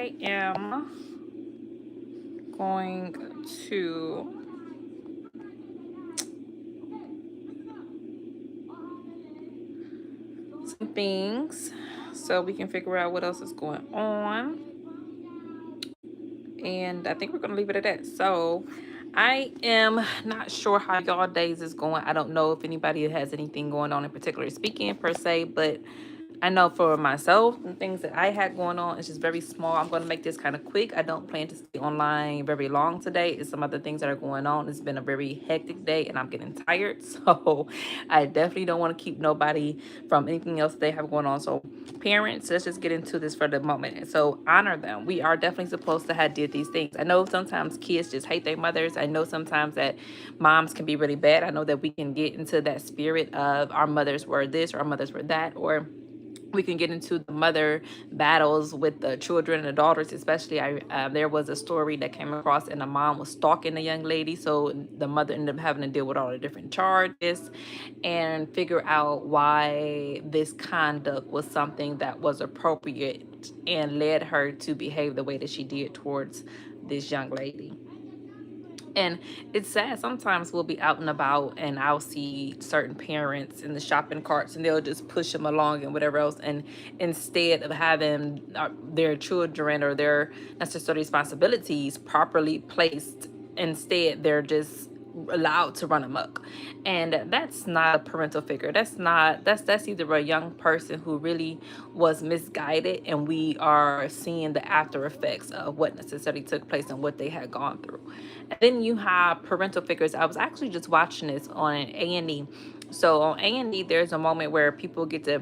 I am going to some things so we can figure out what else is going on. And I think we're going to leave it at that. So I am not sure how y'all days is going. I don't know if anybody has anything going on in particular speaking per se, but I know for myself, the things that I had going on is just very small. I'm going to make this kind of quick. I don't plan to stay online very long today. It's some other things that are going on. It's been a very hectic day and I'm getting tired. So I definitely don't want to keep nobody from anything else they have going on. So parents, let's just get into this for the moment. So honor them. We are definitely supposed to have did these things. I know sometimes kids just hate their mothers. I know sometimes that moms can be really bad. I know that we can get into that spirit of our mothers were this or our mothers were that, or we can get into the mother battles with the children and the daughters, especially. There was a story that came across, and the mom was stalking the young lady, so the mother ended up having to deal with all the different charges and figure out why this conduct was something that was appropriate and led her to behave the way that she did towards this young lady. And it's sad. Sometimes we'll be out and about and I'll see certain parents in the shopping carts and they'll just push them along and whatever else. And instead of having their children or their necessary responsibilities properly placed, instead they're just allowed to run amok. And that's not a parental figure. That's either a young person who really was misguided and we are seeing the after effects of what necessarily took place and what they had gone through. And then you have parental figures. I was actually just watching this on A&E. So on A&E there's a moment where people get to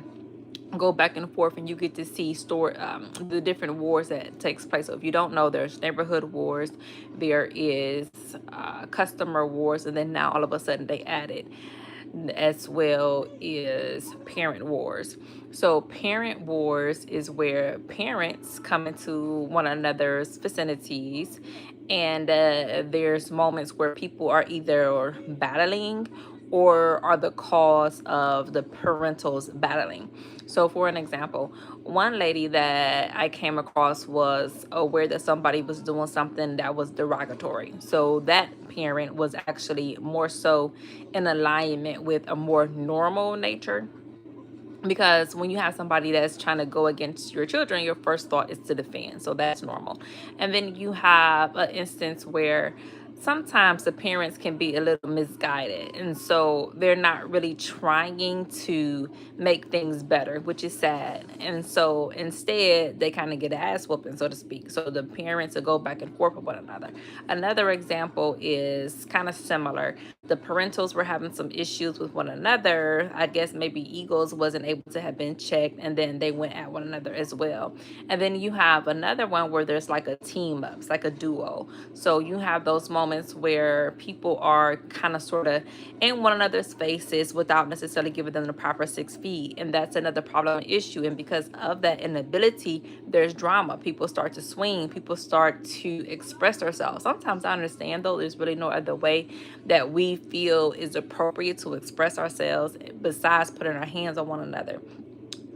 go back and forth and you get to see the different wars that takes place. So if you don't know, there's neighborhood wars, there is customer wars, and then now all of a sudden they added as well is parent wars. So parent wars is where parents come into one another's vicinities, and there's moments where people are either battling or are the cause of the parentals battling. So, for an example, one lady that I came across was aware that somebody was doing something that was derogatory. So, that parent was actually more so in alignment with a more normal nature, because when you have somebody that's trying to go against your children, your first thought is to defend, so that's normal. And then you have an instance where sometimes the parents can be a little misguided, and so they're not really trying to make things better, which is sad. And so instead they kind of get an ass whooping, so to speak. So the parents will go back and forth with one another. Another example is kind of similar. The parentals were having some issues with one another. I guess maybe egos wasn't able to have been checked, and then they went at one another as well. And then you have another one where there's like a team up, it's like a duo. So you have those moments where people are kind of sort of in one another's faces without necessarily giving them the proper 6 feet, and that's another problem issue. And because of that inability, there's drama. People start to swing, people start to express themselves. Sometimes I understand, though, there's really no other way that we feel is appropriate to express ourselves besides putting our hands on one another.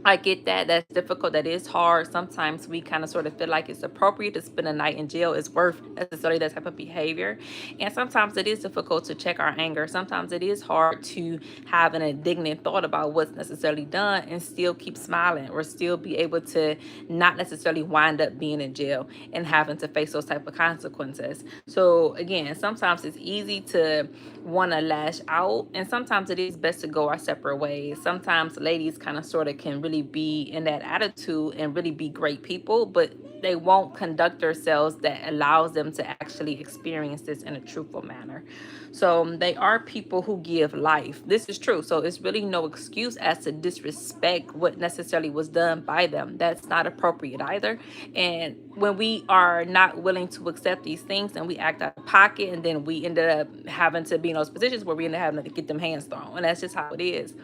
I get that. That's difficult. That is hard. Sometimes we kind of sort of feel like it's appropriate to spend a night in jail. It's worth necessarily that type of behavior. And sometimes it is difficult to check our anger. Sometimes it is hard to have an indignant thought about what's necessarily done and still keep smiling, or still be able to not necessarily wind up being in jail and having to face those type of consequences. So again, sometimes it's easy to want to lash out, and sometimes it is best to go our separate ways. Sometimes ladies kind of sort of can really be in that attitude and really be great people, but they won't conduct themselves that allows them to actually experience this in a truthful manner. So they are people who give life. This is true. So it's really no excuse as to disrespect what necessarily was done by them. That's not appropriate either. And when we are not willing to accept these things and we act out of pocket, and then we ended up having to be in those positions where we end up having to get them hands thrown. And that's just how it is.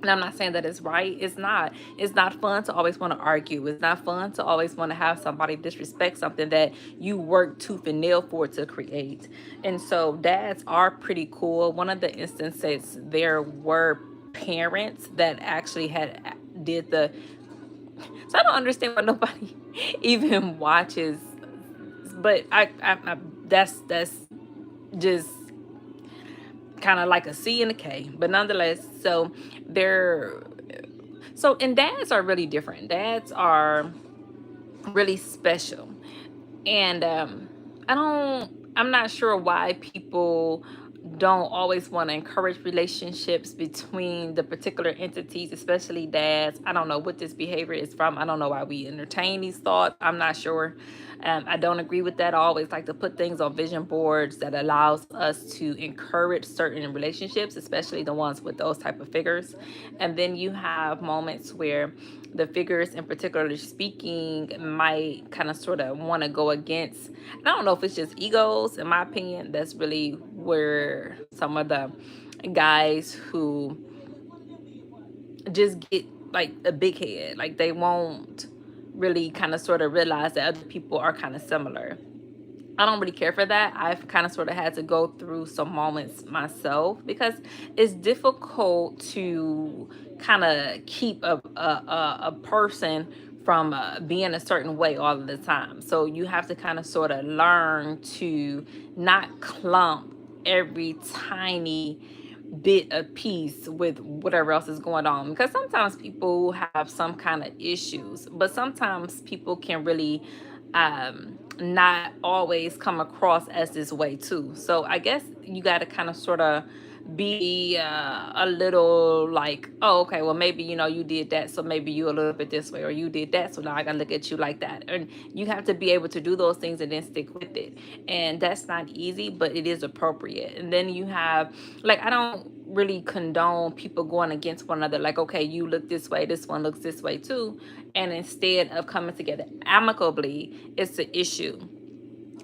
And I'm not saying that it's right. It's not. It's not fun to always want to argue. It's not fun to always want to have somebody disrespect something that you work tooth and nail for to create. And so dads are pretty cool. One of the instances, there were parents that actually had did the So I don't understand why nobody even watches. But I that's just kind of like a C and a K. But nonetheless, so they're and dads are really different. Dads are really special. And I'm not sure why people don't always want to encourage relationships between the particular entities, especially dads. I don't know what this behavior is from. I don't know why we entertain these thoughts. I'm not sure. I don't agree with that. I always like to put things on vision boards that allows us to encourage certain relationships, especially the ones with those type of figures. And then you have moments where the figures in particular speaking might kind of sort of want to go against. I don't know if it's just egos. In my opinion, that's really where some of the guys who just get like a big head, like they won't really kind of sort of realize that other people are kind of similar. I don't really care for that. I've kind of sort of had to go through some moments myself because it's difficult to kind of keep a person from being a certain way all of the time. So you have to kind of sort of learn to not clump every tiny bit of peace with whatever else is going on, because sometimes people have some kind of issues, but sometimes people can really not always come across as this way too. So I guess you got to kind of sort of be a little like, oh, okay, well, maybe, you did that, so maybe you a little bit this way, or you did that, so now I gotta look at you like that. And you have to be able to do those things and then stick with it. And that's not easy, but it is appropriate. And then you have, like, I don't really condone people going against one another, like, okay, you look this way, this one looks this way too, and instead of coming together amicably, it's an issue.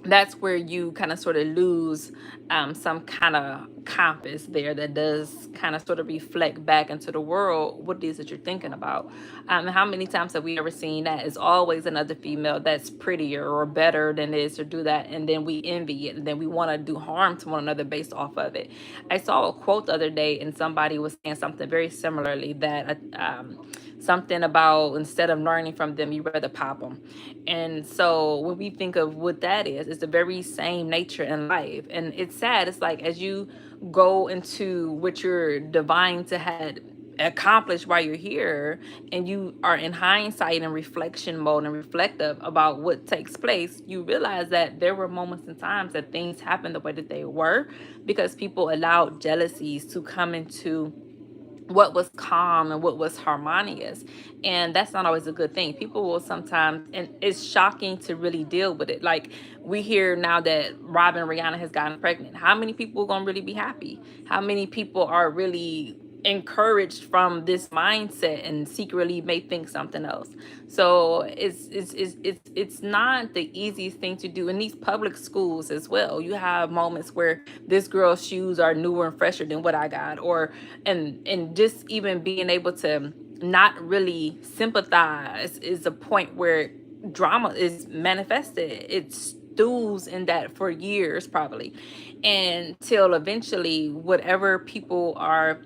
That's where you kind of sort of lose some kind of compass there that does kind of sort of reflect back into the world what it is that you're thinking about. How many times have we ever seen that? It's always another female that's prettier or better than this or do that, and then we envy it, and then we want to do harm to one another based off of it. I saw a quote the other day, and somebody was saying something very similarly, that something about instead of learning from them, you rather pop them. And so when we think of what that is, it's the very same nature in life. And it's sad. It's like as you go into what you're divine to had accomplished while you're here, and you are in hindsight and reflection mode and reflective about what takes place, you realize that there were moments and times that things happened the way that they were because people allowed jealousies to come into what was calm and what was harmonious. And that's not always a good thing. People will sometimes, and it's shocking to really deal with it. Like, we hear now that Robin Rihanna has gotten pregnant. How many people are going to really be happy? How many people are really encouraged from this mindset and secretly may think something else? So it's not the easiest thing to do in these public schools as well. You have moments where this girl's shoes are newer and fresher than what I got, or and just even being able to not really sympathize is a point where drama is manifested. It stews in that for years probably, until eventually whatever people are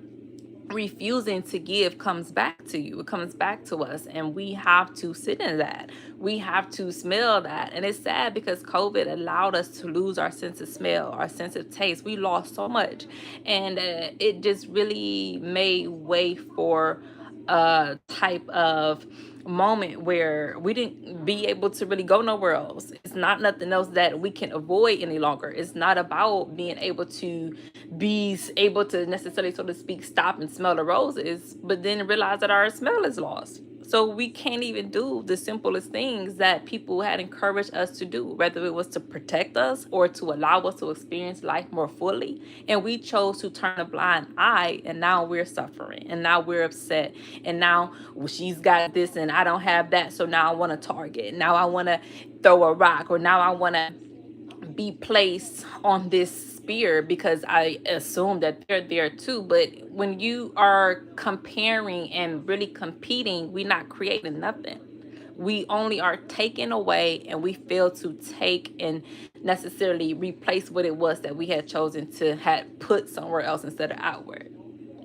refusing to give comes back to you. It comes back to us, and we have to sit in that. We have to smell that. And it's sad because COVID allowed us to lose our sense of smell, our sense of taste. We lost so much, and it just really made way for a type of moment where we didn't be able to really go nowhere else. It's not nothing else that we can avoid any longer. It's not about being able to be able to necessarily, so to speak, stop and smell the roses, but then realize that our smell is lost. So we can't even do the simplest things that people had encouraged us to do, whether it was to protect us or to allow us to experience life more fully. And we chose to turn a blind eye, and now we're suffering, and now we're upset, and now, well, she's got this and I don't have that, so now I want to target. Now I want to throw a rock, or now I want to be placed on this spear because I assume that they're there too. But when you are comparing and really competing, we're not creating nothing. We only are taking away, and we fail to take and necessarily replace what it was that we had chosen to had put somewhere else instead of outward.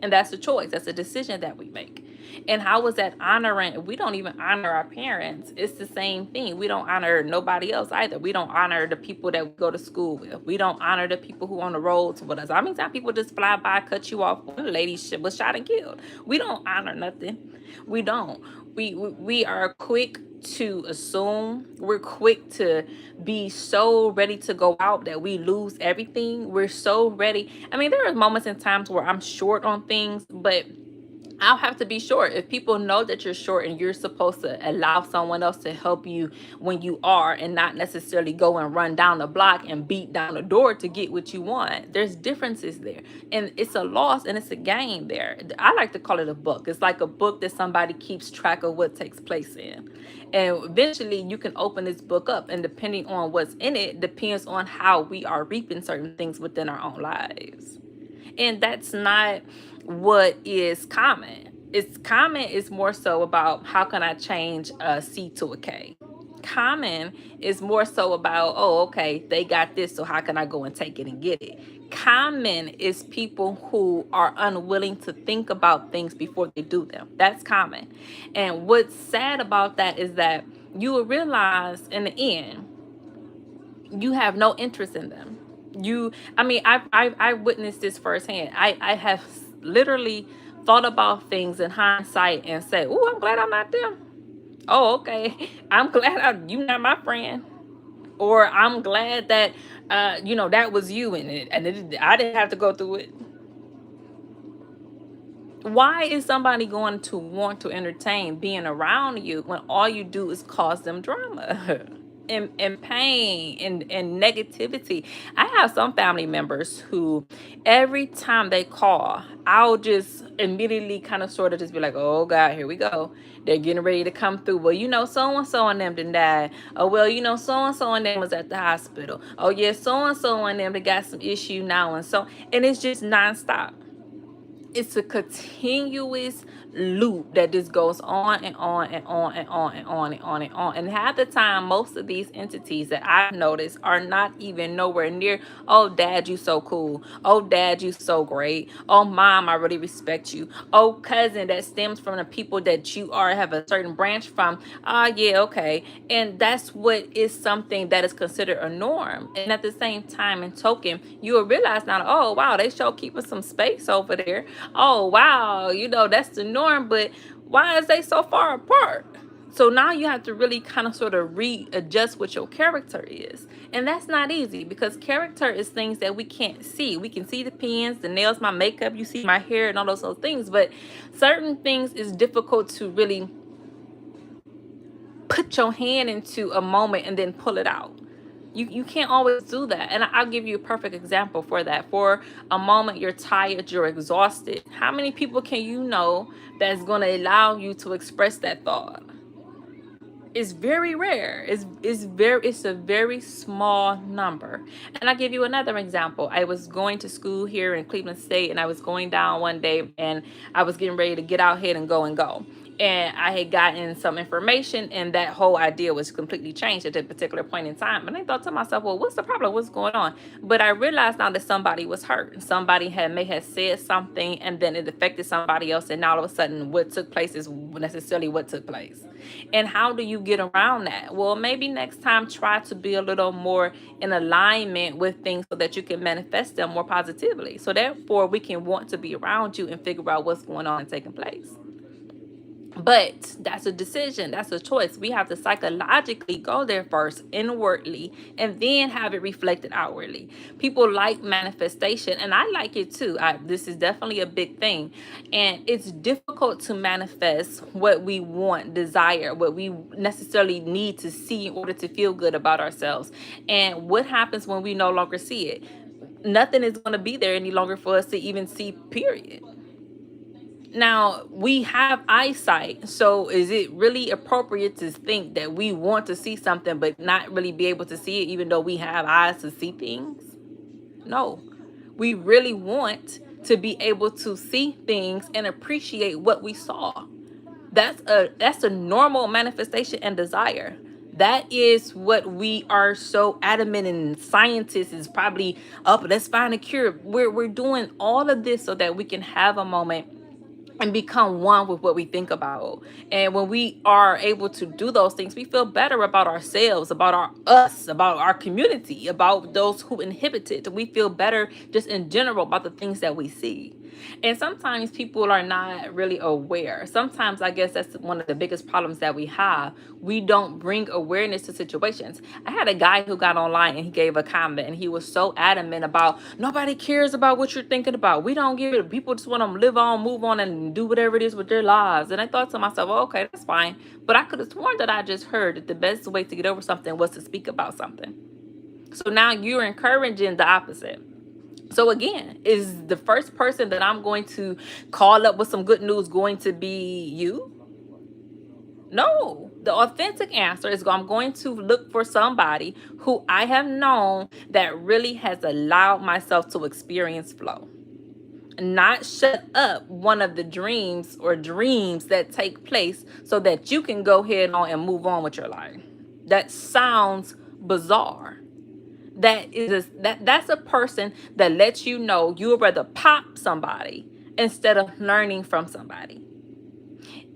And that's a choice. That's a decision that we make. And how was that honoring? We don't even honor our parents. It's the same thing. We don't honor nobody else either. We don't honor the people that we go to school with. We don't honor the people who on the roads with us. How many times people just fly by, cut you off? One lady was shot and killed. We don't honor nothing. We don't. We are quick to assume. We're quick to be so ready to go out that we lose everything. We're so ready. I mean, there are moments and times where I'm short on things, but I'll have to be short. If people know that you're short and you're supposed to allow someone else to help you when you are, and not necessarily go and run down the block and beat down the door to get what you want, there's differences there. And it's a loss and it's a gain there. I like to call it a book. It's like a book that somebody keeps track of what takes place in. And eventually you can open this book up, and depending on what's in it depends on how we are reaping certain things within our own lives. And that's not what is common. It's common is more so about how can I change a C to a K. Common is more so about, oh, okay, they got this, so how can I go and take it and get it? Common is people who are unwilling to think about things before they do them. That's common. And what's sad about that is that you will realize in the end you have no interest in them. I mean, I witnessed this firsthand. I have literally thought about things in hindsight and said, oh, I'm glad I'm not them. Oh, okay. I'm glad you not my friend. Or I'm glad that that was you, I didn't have to go through it. Why is somebody going to want to entertain being around you when all you do is cause them drama and pain and negativity? I have some family members who every time they call, I'll just immediately kind of sort of just be like, oh God, here we go. They're getting ready to come through. Well, so and so and them didn't die. Oh, well, so and so and them was at the hospital. Oh yeah, so and so and them they got some issue now, and it's just nonstop. It's a continuous loop that just goes on and on and on and on and on and on and on. And half the time, most of these entities that I've noticed are not even nowhere near, oh, dad, you so cool. Oh, dad, you so great. Oh, mom, I really respect you. Oh, cousin, that stems from the people that you are have a certain branch from. Ah, yeah, okay. And that's what is something that is considered a norm. And at the same time and token, you will realize now, oh, wow, they show keeping some space over there. Oh, wow, that's the norm, but why is they so far apart? So now you have to really kind of sort of readjust what your character is. And that's not easy, because character is things that we can't see. We can see the pins, the nails, my makeup, you see my hair and all those other things, but certain things is difficult to really put your hand into a moment and then pull it out. You can't always do that. And I'll give you a perfect example for that. For a moment, you're tired, you're exhausted. How many people can you know that's going to allow you to express that thought? It's very rare. It's a very small number. And I'll give you another example. I was going to school here in Cleveland State, and I was going down one day, and I was getting ready to get out here and go. And I had gotten some information, and that whole idea was completely changed at that particular point in time. And I thought to myself, well, what's the problem? What's going on? But I realized now that somebody was hurt. Somebody may have said something, and then it affected somebody else. And now all of a sudden, what took place is necessarily what took place. And how do you get around that? Well, maybe next time try to be a little more in alignment with things so that you can manifest them more positively. So therefore, we can want to be around you and figure out what's going on and taking place. But that's a decision. That's a choice. We have to psychologically go there first, inwardly, and then have it reflected outwardly. People like manifestation, and I like it too. This is definitely a big thing. And it's difficult to manifest what we want, desire, what we necessarily need to see in order to feel good about ourselves. And what happens when we no longer see it? Nothing is going to be there any longer for us to even see, period. Now, we have eyesight, so is it really appropriate to think that we want to see something but not really be able to see it even though we have eyes to see things? No. We really want to be able to see things and appreciate what we saw. That's a normal manifestation and desire. That is what we are so adamant, and scientists is probably up, let's find a cure. We're doing all of this so that we can have a moment and become one with what we think about. And when we are able to do those things, we feel better about ourselves, about us, about our community, about those who inhibit it. We feel better just in general about the things that we see. And sometimes people are not really aware. Sometimes I guess that's one of the biggest problems that we have. We don't bring awareness to situations. I had a guy who got online and he gave a comment and he was so adamant about nobody cares about what you're thinking about. We don't give it. People just want to live on, move on, and do whatever it is with their lives. And I thought to myself, oh, okay, that's fine. But I could have sworn that I just heard that the best way to get over something was to speak about something. So now you're encouraging the opposite. So again, is the first person that I'm going to call up with some good news going to be you? No. The authentic answer is I'm going to look for somebody who I have known that really has allowed myself to experience flow. Not shut up one of the dreams or dreams that take place so that you can go ahead on and move on with your life. That sounds bizarre. That's a person that lets you know you would rather pop somebody instead of learning from somebody.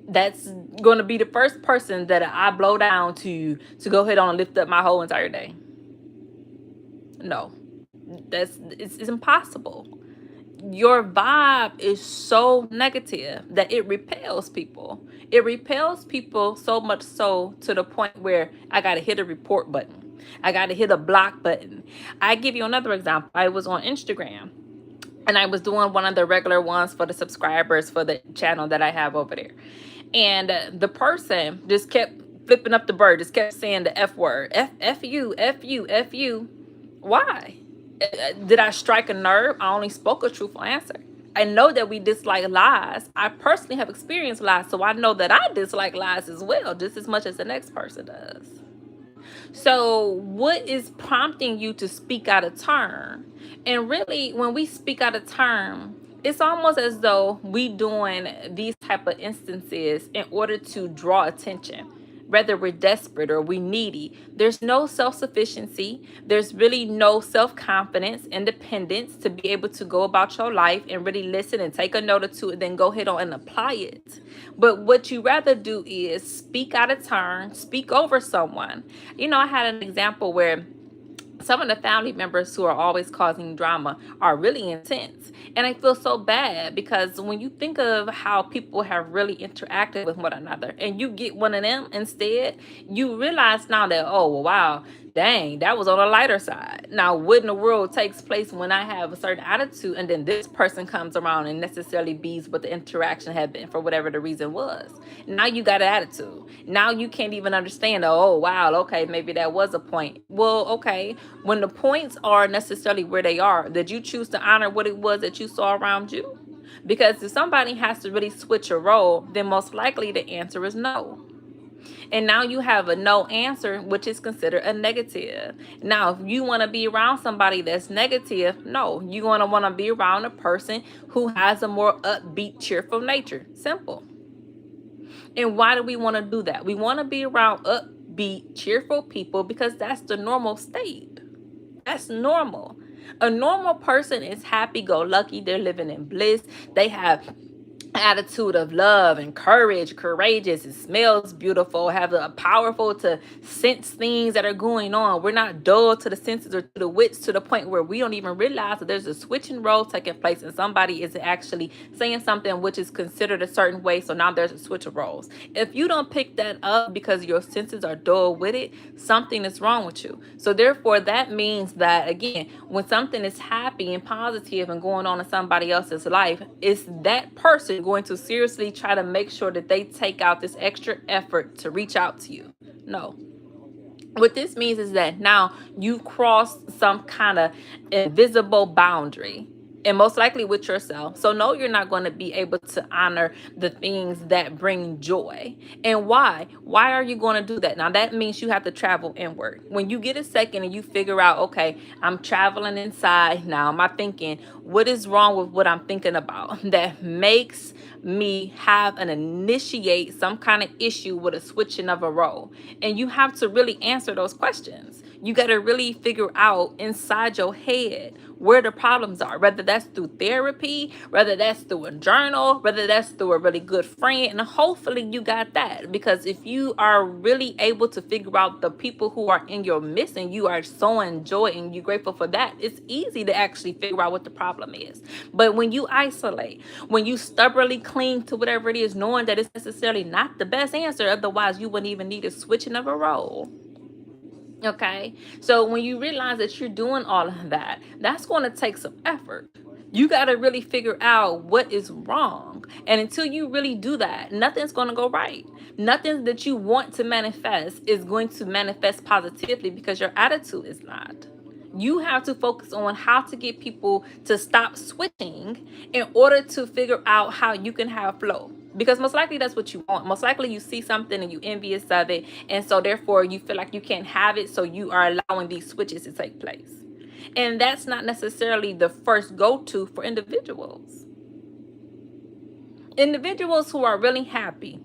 That's going to be the first person that I blow down to go ahead on and lift up my whole entire day. No, it's impossible. Your vibe is so negative that it repels people. It repels people so much so to the point where I got to hit a report button. I got to hit a block button. I give you another example. I was on Instagram and I was doing one of the regular ones for the subscribers for the channel that I have over there. And the person just kept flipping up the bird, just kept saying the F word. F you, F you, F you. Why? Did I strike a nerve? I only spoke a truthful answer. I know that we dislike lies. I personally have experienced lies, so I know that I dislike lies as well, just as much as the next person does. So, what is prompting you to speak out of turn? And really, when we speak out of turn, it's almost as though we doing these type of instances in order to draw attention, whether we're desperate or we needy. There's no self-sufficiency. There's really no self-confidence, independence to be able to go about your life and really listen and take a note or two and then go ahead on and apply it. But what you rather do is speak out of turn, speak over someone. I had an example where some of the family members who are always causing drama are really intense. And I feel so bad because when you think of how people have really interacted with one another and you get one of them instead, you realize now that, oh, well, wow, dang, that was on the lighter side. Now, what in the world takes place when I have a certain attitude and then this person comes around and necessarily bees what the interaction had been for whatever the reason was? Now you got an attitude. Now you can't even understand, oh, wow, okay, maybe that was a point. Well, okay, when the points are necessarily where they are, did you choose to honor what it was that you saw around you? Because if somebody has to really switch a role, then most likely the answer is no. And now you have a no answer, which is considered a negative. Now, if you want to be around somebody that's negative, no, you're going to want to be around a person who has a more upbeat, cheerful nature. Simple. And why do we want to do that? We want to be around upbeat, cheerful people because that's the normal state. That's normal. A normal person is happy-go-lucky. They're living in bliss. They have attitude of love and courage, courageous. It smells beautiful, have a powerful to sense things that are going on. We're not dull to the senses or to the wits to the point where we don't even realize that there's a switching role taking place and somebody is actually saying something which is considered a certain way. So now there's a switch of roles. If you don't pick that up because your senses are dull with it, something is wrong with you. So therefore, that means that, again, when something is happy and positive and going on in somebody else's life, it's that person going to seriously try to make sure that they take out this extra effort to reach out to you. No. What this means is that now you've crossed some kind of invisible boundary, and most likely with yourself. So no, you're not going to be able to honor the things that bring joy. And why? Why are you going to do that? Now that means you have to travel inward. When you get a second and you figure out, okay, I'm traveling inside now. Am I thinking, what is wrong with what I'm thinking about that makes me have and initiate some kind of issue with a switching of a role? And you have to really answer those questions. You got to really figure out inside your head, where the problems are, whether that's through therapy, whether that's through a journal, whether that's through a really good friend. And hopefully you got that, because if you are really able to figure out the people who are in your midst and you are so enjoying and you're grateful for that, it's easy to actually figure out what the problem is. But when you isolate, when you stubbornly cling to whatever it is, knowing that it's necessarily not the best answer, otherwise you wouldn't even need a switching of a role. Okay, so when you realize that you're doing all of that, that's going to take some effort. You got to really figure out what is wrong. And until you really do that, nothing's going to go right. Nothing that you want to manifest is going to manifest positively, because your attitude is not. You have to focus on how to get people to stop switching in order to figure out how you can have flow. Because most likely that's what you want. Most likely you see something and you envious of it. And so therefore you feel like you can't have it. So you are allowing these switches to take place. And that's not necessarily the first go-to for individuals. Individuals who are really happy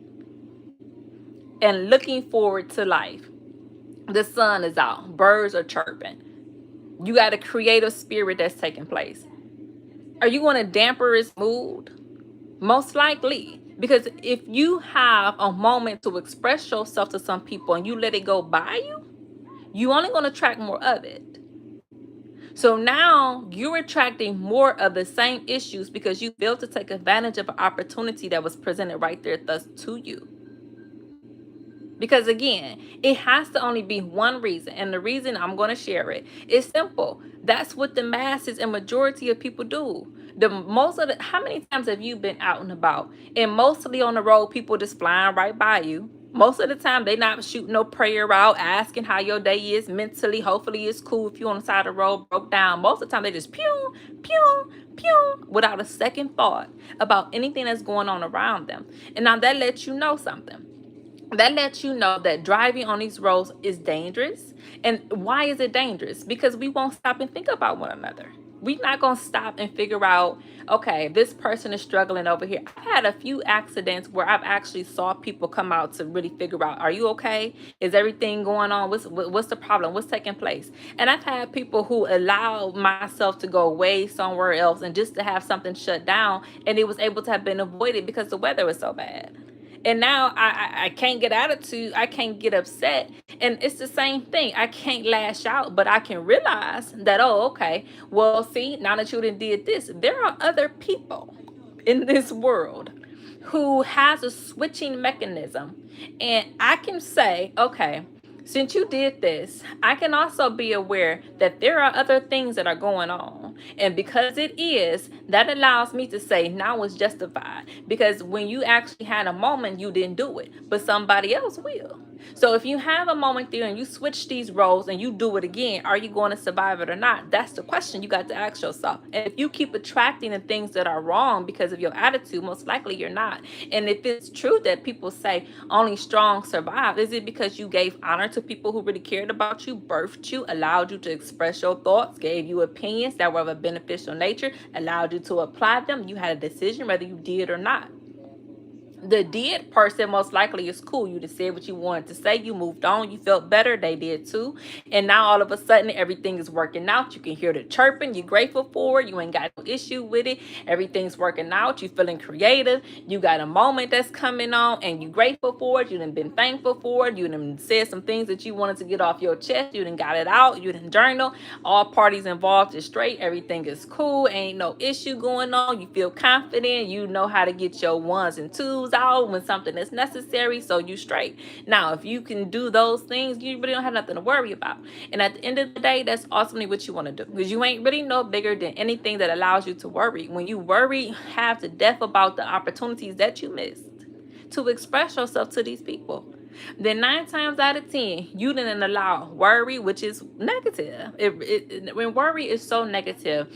and looking forward to life. The sun is out. Birds are chirping. You got a creative spirit that's taking place. Are you going to damper its mood? Most likely. Because if you have a moment to express yourself to some people and you let it go by you, you're only going to attract more of it. So now you're attracting more of the same issues because you failed to take advantage of an opportunity that was presented right there thus to you. Because again, it has to only be one reason. And the reason I'm going to share it is simple. That's what the masses and majority of people do. How many times have you been out and about? And mostly on the road, people just flying right by you. Most of the time, they not shooting no prayer out, asking how your day is mentally. Hopefully it's cool if you on the side of the road broke down. Most of the time, they just pew, pew, pew, without a second thought about anything that's going on around them. And now that lets you know something. That lets you know that driving on these roads is dangerous. And why is it dangerous? Because we won't stop and think about one another. We're not going to stop and figure out, okay, this person is struggling over here. I've had a few accidents where I've actually saw people come out to really figure out, are you okay? Is everything going on? What's the problem? What's taking place? And I've had people who allow myself to go way somewhere else and just to have something shut down, and it was able to have been avoided because the weather was so bad. And now I can't get attitude. I can't get upset. And it's the same thing. I can't lash out, but I can realize that, oh, okay, well, see, now that you did this, there are other people in this world who has a switching mechanism. And I can say, okay, since you did this, I can also be aware that there are other things that are going on. And because it is, that allows me to say now it's justified. Because when you actually had a moment, you didn't do it, but somebody else will. So if you have a moment there and you switch these roles and you do it again, are you going to survive it or not? That's the question you got to ask yourself. And if you keep attracting the things that are wrong because of your attitude, most likely you're not. And if it's true that people say only strong survive, is it because you gave honor to people who really cared about you, birthed you, allowed you to express your thoughts, gave you opinions that were of a beneficial nature, allowed you to apply them? You had a decision whether you did or not. The did person most likely is cool. You just said what you wanted to say. You moved on. You felt better. They did too. And now all of a sudden everything is working out. You can hear the chirping. You're grateful for it. You ain't got no issue with it. Everything's working out. You feeling creative. You got a moment that's coming on and you grateful for it. You done been thankful for it. You done said some things that you wanted to get off your chest. You done got it out. You done journal. All parties involved is straight. Everything is cool. Ain't no issue going on. You feel confident. You know how to get your ones and twos out when something is necessary, so you straight. Now, if you can do those things, you really don't have nothing to worry about. And at the end of the day, that's ultimately what you want to do, because you ain't really no bigger than anything that allows you to worry. When you worry half to death about the opportunities that you missed to express yourself to these people, then 9 times out of 10, you didn't allow worry, which is negative. When worry is so negative,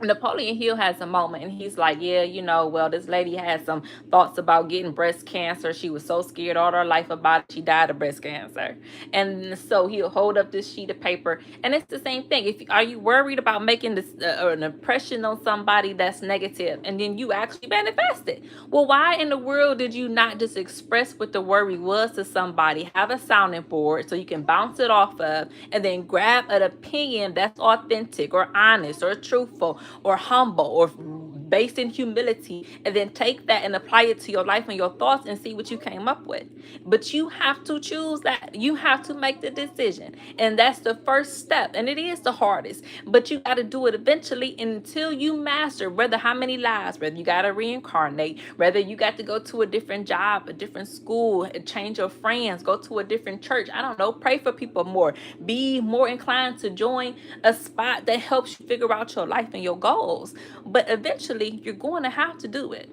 Napoleon Hill has a moment and he's like, yeah, well, this lady had some thoughts about getting breast cancer. She was so scared all her life about it. She died of breast cancer. And so he'll hold up this sheet of paper. And it's the same thing. If Are you worried about making this an impression on somebody that's negative, and then you actually manifest it? Well, why in the world did you not just express what the worry was to somebody, have a sounding board so you can bounce it off of, and then grab an opinion that's authentic or honest or truthful or humble or based in humility, and then take that and apply it to your life and your thoughts and see what you came up with? But you have to choose that. You have to make the decision. And that's the first step. And it is the hardest. But you got to do it eventually until you master, whether how many lives, whether you got to reincarnate, whether you got to go to a different job, a different school, change your friends, go to a different church. I don't know. Pray for people more. Be more inclined to join a spot that helps you figure out your life and your goals. But eventually, you're going to have to do it.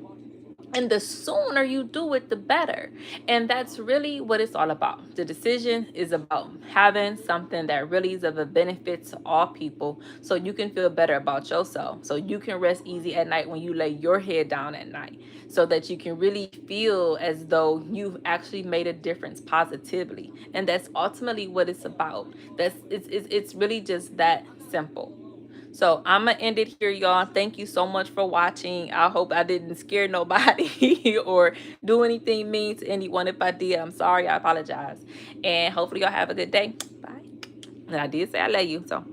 And the sooner you do it, the better. And that's really what it's all about. The decision is about having something that really is of a benefit to all people, so you can feel better about yourself, so you can rest easy at night when you lay your head down at night, so that you can really feel as though you've actually made a difference positively. And that's ultimately what it's about. It's really just that simple. So I'm gonna end it here, y'all. Thank you so much for watching. I hope I didn't scare nobody or do anything mean to anyone. If I did, I'm sorry. I apologize. And hopefully y'all have a good day. Bye. And I did say I love you. So